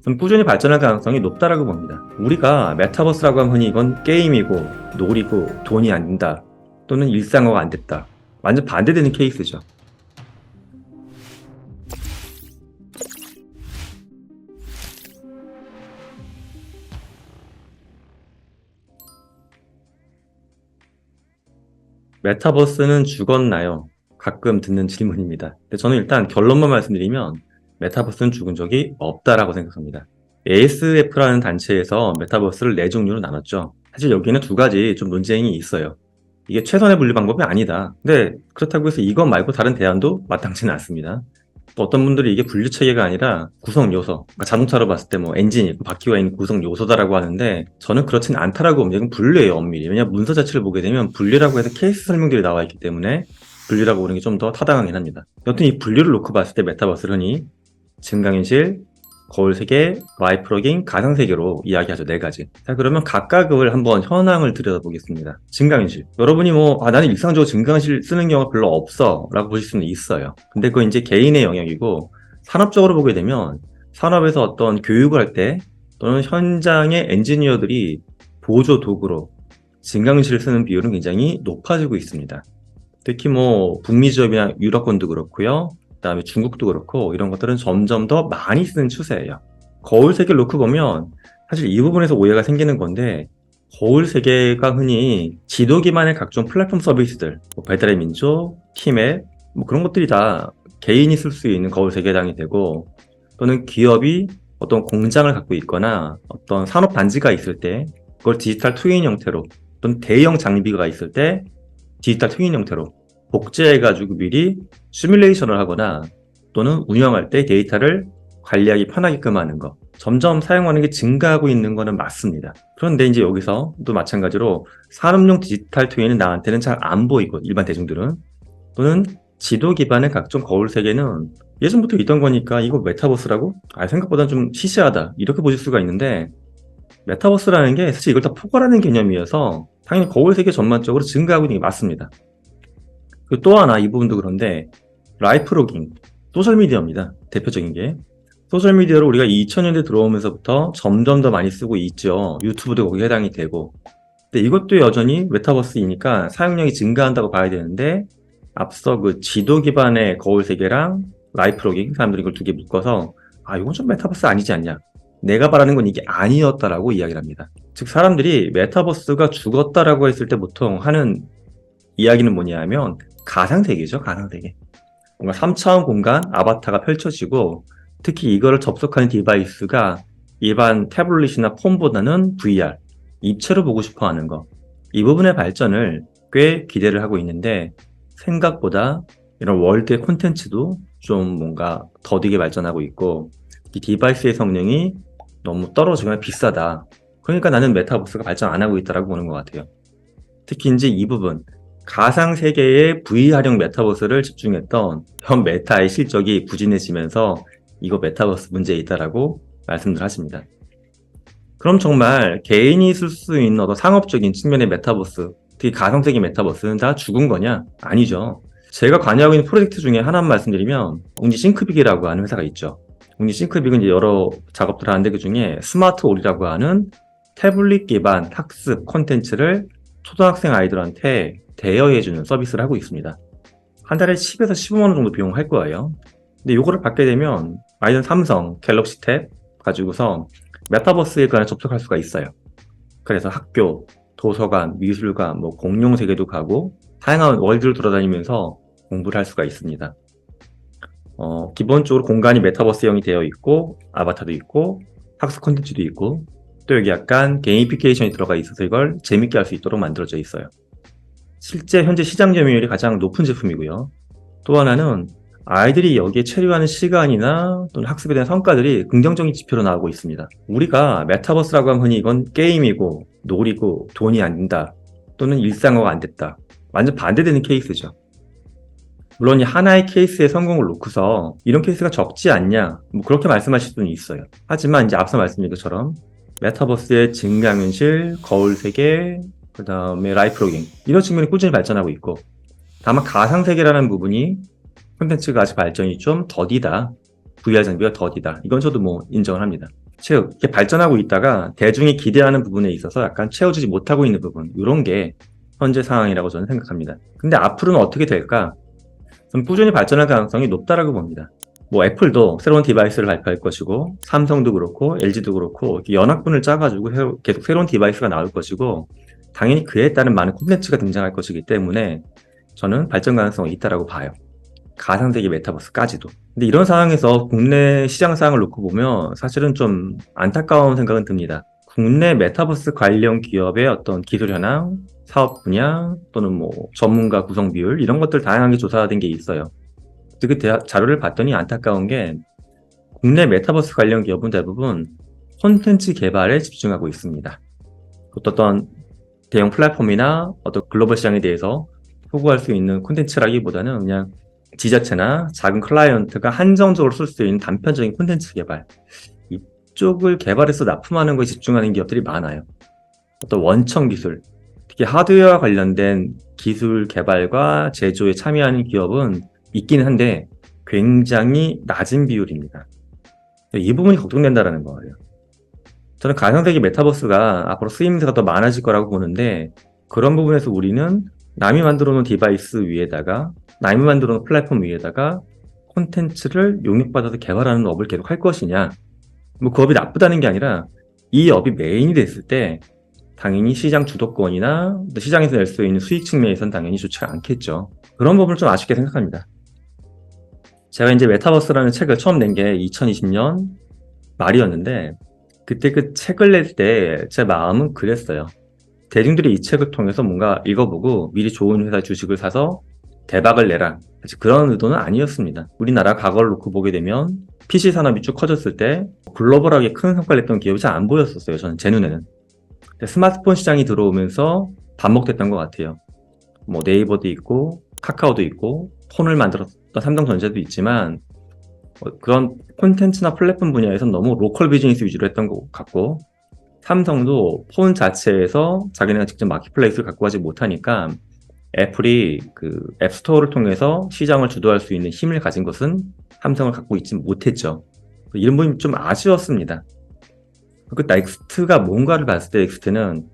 좀 꾸준히 발전할 가능성이 높다라고 봅니다. 우리가 메타버스라고 하면 흔히 이건 게임이고 놀이고 돈이 아닌다 또는 일상화가 안 됐다, 완전 반대되는 케이스죠. 메타버스는 죽었나요? 가끔 듣는 질문입니다. 근데 저는 일단 결론만 말씀드리면 메타버스는 죽은 적이 없다라고 생각합니다. ASF라는 단체에서 메타버스를 네 종류로 나눴죠. 사실 여기는 두 가지 좀 논쟁이 있어요. 이게 최선의 분류 방법이 아니다. 근데 그렇다고 해서 이것 말고 다른 대안도 마땅치는 않습니다. 또 어떤 분들이 이게 분류 체계가 아니라 구성 요소, 그러니까 자동차로 봤을 때 뭐 엔진이 있고 바퀴가 있는 구성 요소다라고 하는데 저는 그렇진 않다라고 봅니다. 이건 분류예요, 엄밀히. 왜냐면 문서 자체를 보게 되면 분류라고 해서 케이스 설명들이 나와 있기 때문에 분류라고 보는 게 좀 더 타당하긴 합니다. 여튼 이 분류를 놓고 봤을 때 메타버스를 흔히 증강현실, 거울세계, 라이프로깅, 가상세계로 이야기하죠. 네 가지. 자, 그러면 각각을 한번 현황을 들여다보겠습니다. 증강현실. 여러분이 나는 일상적으로 증강현실 쓰는 경우가 별로 없어 라고 보실 수는 있어요. 근데 그건 이제 개인의 영역이고, 산업적으로 보게 되면 산업에서 어떤 교육을 할 때 또는 현장의 엔지니어들이 보조 도구로 증강현실을 쓰는 비율은 굉장히 높아지고 있습니다. 특히 북미 지역이나 유럽권도 그렇고요. 그다음에 중국도 그렇고 이런 것들은 점점 더 많이 쓰는 추세예요. 거울 세계를 놓고 보면 사실 이 부분에서 오해가 생기는 건데, 거울 세계가 흔히 지도 기반의 각종 플랫폼 서비스들, 배달의 민족, 티맵, 그런 것들이 다 개인이 쓸 수 있는 거울 세계에 해당이 되고, 또는 기업이 어떤 공장을 갖고 있거나 어떤 산업 단지가 있을 때 그걸 디지털 트윈 형태로, 또는 대형 장비가 있을 때 디지털 트윈 형태로 복제해가지고 미리 시뮬레이션을 하거나 또는 운영할 때 데이터를 관리하기 편하게끔 하는 거, 점점 사용하는 게 증가하고 있는 거는 맞습니다. 그런데 이제 여기서 또 마찬가지로 산업용 디지털 트윈은 나한테는 잘 안 보이고, 일반 대중들은, 또는 지도 기반의 각종 거울 세계는 예전부터 있던 거니까 이거 메타버스라고? 생각보다 좀 시시하다, 이렇게 보실 수가 있는데, 메타버스라는 게 사실 이걸 다 포괄하는 개념이어서 당연히 거울 세계 전반적으로 증가하고 있는 게 맞습니다. 그리고 또 하나, 이 부분도 그런데 라이프로깅, 소셜미디어입니다. 대표적인 게. 소셜미디어를 우리가 2000년대 들어오면서부터 점점 더 많이 쓰고 있죠. 유튜브도 거기에 해당이 되고. 근데 이것도 여전히 메타버스이니까 사용량이 증가한다고 봐야 되는데, 앞서 그 지도 기반의 거울 세계랑 라이프로깅, 사람들이 이걸 두 개 묶어서 이건 좀 메타버스 아니지 않냐, 내가 바라는 건 이게 아니었다라고 이야기를 합니다. 즉, 사람들이 메타버스가 죽었다라고 했을 때 보통 하는 이야기는 뭐냐면 가상세계죠. 가상세계. 뭔가 3차원 공간 아바타가 펼쳐지고, 특히 이거를 접속하는 디바이스가 일반 태블릿이나 폰보다는 VR, 입체로 보고 싶어 하는 거. 이 부분의 발전을 꽤 기대를 하고 있는데, 생각보다 이런 월드의 콘텐츠도 좀 뭔가 더디게 발전하고 있고, 이 디바이스의 성능이 너무 떨어지거나 비싸다. 그러니까 나는 메타버스가 발전 안 하고 있다라고 보는 것 같아요. 특히 이제 이 부분, 가상세계의 VR형 메타버스를 집중했던 현 메타의 실적이 부진해지면서 이거 메타버스 문제에 있다라고 말씀들 하십니다. 그럼 정말 개인이 쓸 수 있는 어떤 상업적인 측면의 메타버스, 특히 가상세계 메타버스는 다 죽은 거냐? 아니죠. 제가 관여하고 있는 프로젝트 중에 하나만 말씀드리면, 웅지 싱크빅이라고 하는 회사가 있죠. 웅지 싱크빅은 이제 여러 작업들을 하는데, 그 중에 스마트 올이라고 하는 태블릿 기반 학습 콘텐츠를 초등학생 아이들한테 대여해주는 서비스를 하고 있습니다. 한 달에 10에서 15만 원 정도 비용을 할 거예요. 근데 이거를 받게 되면 아이들은 삼성 갤럭시 탭 가지고서 메타버스에 관해 접속할 수가 있어요. 그래서 학교, 도서관, 미술관, 공룡 세계도 가고 다양한 월드를 돌아다니면서 공부를 할 수가 있습니다. 기본적으로 공간이 메타버스형이 되어 있고, 아바타도 있고, 학습 콘텐츠도 있고, 또 여기 약간 게이미피케이션이 들어가 있어서 이걸 재밌게 할 수 있도록 만들어져 있어요. 실제 현재 시장 점유율이 가장 높은 제품이고요. 또 하나는 아이들이 여기에 체류하는 시간이나 또는 학습에 대한 성과들이 긍정적인 지표로 나오고 있습니다. 우리가 메타버스라고 하면 흔히 이건 게임이고 놀이고 돈이 아닌다 또는 일상화가 안 됐다, 완전 반대되는 케이스죠. 물론 이 하나의 케이스의 성공을 놓고서 이런 케이스가 적지 않냐, 그렇게 말씀하실 수는 있어요. 하지만 이제 앞서 말씀드린 것처럼 메타버스의 증강현실, 거울세계, 그 다음에 라이프로깅, 이런 측면이 꾸준히 발전하고 있고, 다만 가상세계라는 부분이 콘텐츠가 아직 발전이 좀 더디다, VR 장비가 더디다, 이건 저도 인정을 합니다. 즉, 이렇게 발전하고 있다가 대중이 기대하는 부분에 있어서 약간 채워주지 못하고 있는 부분, 이런 게 현재 상황이라고 저는 생각합니다. 근데 앞으로는 어떻게 될까? 좀 꾸준히 발전할 가능성이 높다라고 봅니다. 뭐 애플도 새로운 디바이스를 발표할 것이고, 삼성도 그렇고, LG도 그렇고, 이렇게 연합군을 짜가지고 계속 새로운 디바이스가 나올 것이고, 당연히 그에 따른 많은 콘텐츠가 등장할 것이기 때문에 저는 발전 가능성이 있다라고 봐요. 가상세계 메타버스까지도. 근데 이런 상황에서 국내 시장 상황을 놓고 보면 사실은 좀 안타까운 생각은 듭니다. 국내 메타버스 관련 기업의 어떤 기술 현황, 사업 분야 또는 뭐 전문가 구성 비율 이런 것들 다양하게 조사된 게 있어요. 그 자료를 봤더니 안타까운 게 국내 메타버스 관련 기업은 대부분 콘텐츠 개발에 집중하고 있습니다. 어떤 대형 플랫폼이나 어떤 글로벌 시장에 대해서 소구할 수 있는 콘텐츠라기보다는 그냥 지자체나 작은 클라이언트가 한정적으로 쓸 수 있는 단편적인 콘텐츠 개발, 이쪽을 개발해서 납품하는 것에 집중하는 기업들이 많아요. 어떤 원천 기술, 특히 하드웨어와 관련된 기술 개발과 제조에 참여하는 기업은 있기는 한데 굉장히 낮은 비율입니다. 이 부분이 걱정된다는 거예요. 저는 가상세계 메타버스가 앞으로 쓰임새가 더 많아질 거라고 보는데, 그런 부분에서 우리는 남이 만들어 놓은 디바이스 위에다가, 남이 만들어 놓은 플랫폼 위에다가 콘텐츠를 용역받아서 개발하는 업을 계속 할 것이냐, 뭐 그 업이 나쁘다는 게 아니라 이 업이 메인이 됐을 때 당연히 시장 주도권이나 시장에서 낼 수 있는 수익 측면에서는 당연히 좋지 않겠죠. 그런 부분을 좀 아쉽게 생각합니다. 제가 이제 메타버스라는 책을 처음 낸 게 2020년 말이었는데, 그때 그 책을 낼 때 제 마음은 그랬어요. 대중들이 이 책을 통해서 뭔가 읽어보고 미리 좋은 회사 주식을 사서 대박을 내라, 사실 그런 의도는 아니었습니다. 우리나라 과거를 놓고 보게 되면 PC 산업이 쭉 커졌을 때 글로벌하게 큰 성과를 냈던 기업이 잘 안 보였었어요. 저는 제 눈에는. 스마트폰 시장이 들어오면서 반복됐던 것 같아요. 뭐 네이버도 있고 카카오도 있고 폰을 만들었던 삼성전자도 있지만, 그런 콘텐츠나 플랫폼 분야에서는 너무 로컬 비즈니스 위주로 했던 것 같고, 삼성도 폰 자체에서 자기네가 직접 마켓플레이스를 갖고 가지 못하니까 애플이 그 앱스토어를 통해서 시장을 주도할 수 있는 힘을 가진 것은 삼성을 갖고 있지 못했죠. 이런 부분이 좀 아쉬웠습니다. 그 넥스트가 뭔가를 봤을 때 넥스트는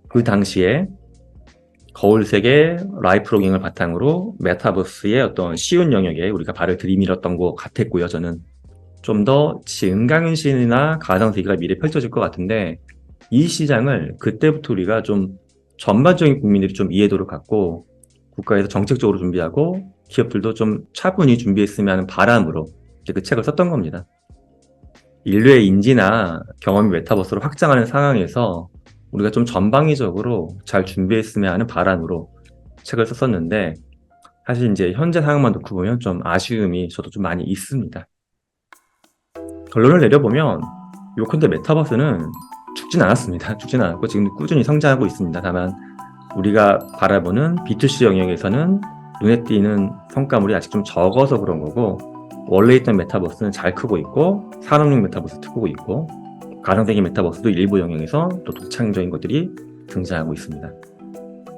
그 당시에 거울세계 라이프 로깅을 바탕으로 메타버스의 어떤 쉬운 영역에 우리가 발을 들이밀었던 것 같았고요. 저는 좀 더 증강현실이나 가상세계가 미래 펼쳐질 것 같은데, 이 시장을 그때부터 우리가 좀 전반적인 국민들이 좀 이해도를 갖고 국가에서 정책적으로 준비하고 기업들도 좀 차분히 준비했으면 하는 바람으로 이제 그 책을 썼던 겁니다. 인류의 인지나 경험이 메타버스로 확장하는 상황에서 우리가 좀 전방위적으로 잘 준비했으면 하는 바람으로 책을 썼었는데, 사실 이제 현재 상황만 놓고 보면 좀 아쉬움이 저도 좀 많이 있습니다. 결론을 내려보면 요컨대 메타버스는 죽진 않았습니다. 죽진 않았고 지금 꾸준히 성장하고 있습니다. 다만 우리가 바라보는 B2C 영역에서는 눈에 띄는 성과물이 아직 좀 적어서 그런 거고, 원래 있던 메타버스는 잘 크고 있고 산업용 메타버스도 크고 있고 가상세계 메타버스도 일부 영역에서 또 독창적인 것들이 등장하고 있습니다.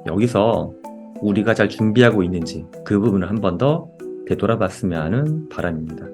여기서 우리가 잘 준비하고 있는지 그 부분을 한 번 더 되돌아봤으면 하는 바람입니다.